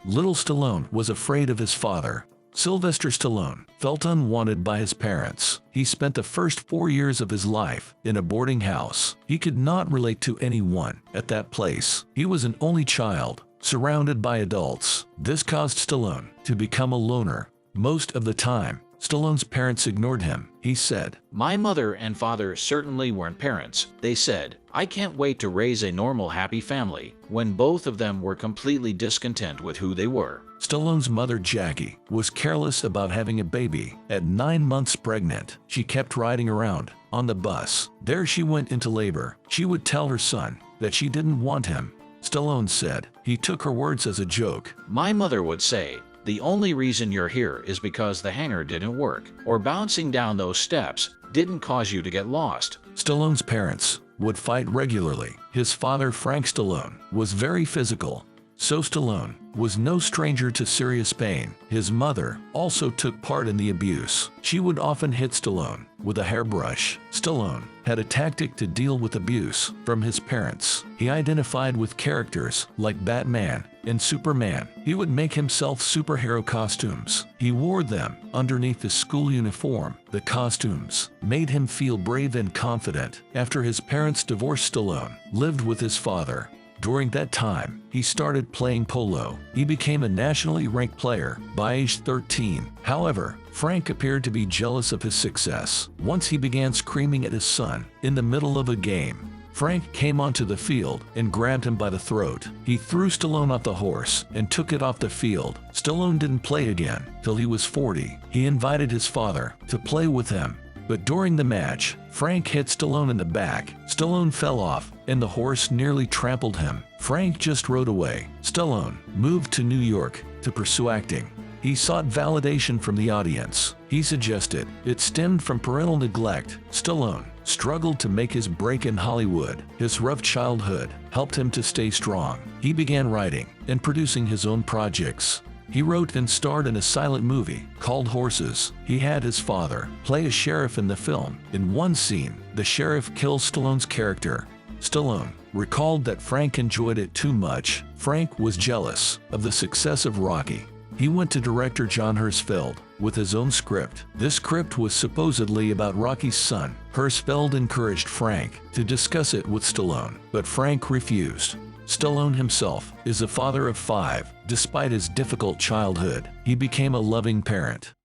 Little Stallone was afraid of his father. Sylvester Stallone felt unwanted by his parents. He spent the first 4 years of his life in a boarding house. He could not relate to anyone at that place. He was an only child, surrounded by adults. This caused Stallone to become a loner. Most of the time, Stallone's parents ignored him. He said, "My mother and father certainly weren't parents. They said, I can't wait to raise a normal, happy family," when both of them were completely discontent with who they were. Stallone's mother, Jackie, was careless about having a baby. At 9 months pregnant, she kept riding around on the bus. There she went into labor. She would tell her son that she didn't want him. Stallone said he took her words as a joke. "My mother would say, the only reason you're here is because the hanger didn't work, or bouncing down those steps didn't cause you to get lost." Stallone's parents would fight regularly. His father, Frank Stallone, was very physical, so Stallone was no stranger to serious pain. His mother also took part in the abuse. She would often hit Stallone with a hairbrush. Stallone had a tactic to deal with abuse from his parents. He identified with characters like Batman and Superman. He would make himself superhero costumes. He wore them underneath his school uniform. The costumes made him feel brave and confident. After his parents divorced, Stallone lived with his father. During that time, he started playing polo. He became a nationally ranked player by age 13. However, Frank appeared to be jealous of his success. Once he began screaming at his son in the middle of a game. Frank came onto the field and grabbed him by the throat. He threw Stallone off the horse and took it off the field. Stallone didn't play again till he was 40. He invited his father to play with him. But during the match, Frank hit Stallone in the back. Stallone fell off, and the horse nearly trampled him. Frank just rode away. Stallone moved to New York to pursue acting. He sought validation from the audience. He suggested it stemmed from parental neglect. Stallone struggled to make his break in Hollywood. His rough childhood helped him to stay strong. He began writing and producing his own projects. He wrote and starred in a silent movie called Horses. He had his father play a sheriff in the film. In one scene, the sheriff kills Stallone's character. Stallone recalled that Frank enjoyed it too much. Frank was jealous of the success of Rocky. He went to director John Hersfeld with his own script. This script was supposedly about Rocky's son. Hersfeld encouraged Frank to discuss it with Stallone, but Frank refused. Stallone himself is a father of 5. Despite his difficult childhood, he became a loving parent.